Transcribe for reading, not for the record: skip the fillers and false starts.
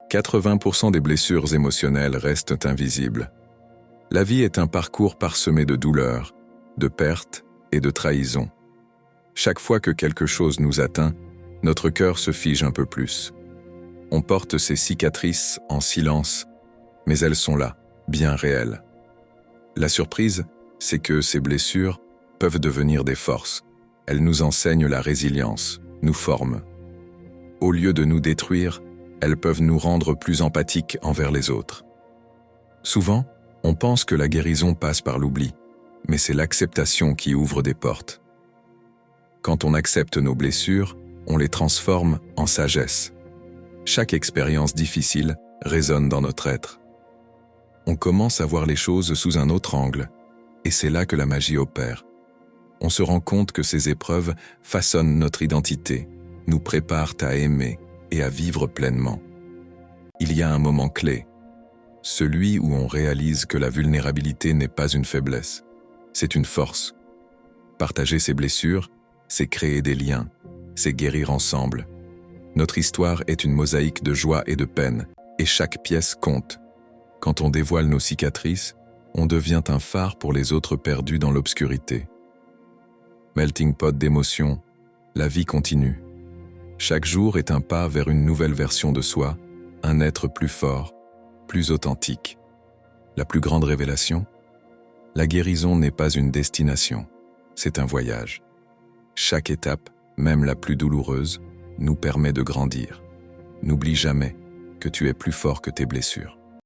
80% des blessures émotionnelles restent invisibles. La vie est un parcours parsemé de douleurs, de pertes et de trahisons. Chaque fois que quelque chose nous atteint, notre cœur se fige un peu plus. On porte ces cicatrices en silence, mais elles sont là, bien réelles. La surprise, c'est que ces blessures peuvent devenir des forces. Elles nous enseignent la résilience, nous forment. Au lieu de nous détruire, elles peuvent nous rendre plus empathiques envers les autres. Souvent, on pense que la guérison passe par l'oubli, mais c'est l'acceptation qui ouvre des portes. Quand on accepte nos blessures, on les transforme en sagesse. Chaque expérience difficile résonne dans notre être. On commence à voir les choses sous un autre angle, et c'est là que la magie opère. On se rend compte que ces épreuves façonnent notre identité, nous préparent à aimer et à vivre pleinement. Il y a un moment clé, celui où on réalise que la vulnérabilité n'est pas une faiblesse, c'est une force. Partager ses blessures, c'est créer des liens, c'est guérir ensemble. Notre histoire est une mosaïque de joie et de peine, et chaque pièce compte. Quand on dévoile nos cicatrices, on devient un phare pour les autres perdus dans l'obscurité. Melting pot d'émotions, la vie continue. Chaque jour est un pas vers une nouvelle version de soi, un être plus fort, plus authentique. La plus grande révélation ? La guérison n'est pas une destination, c'est un voyage. Chaque étape, même la plus douloureuse, nous permet de grandir. N'oublie jamais que tu es plus fort que tes blessures.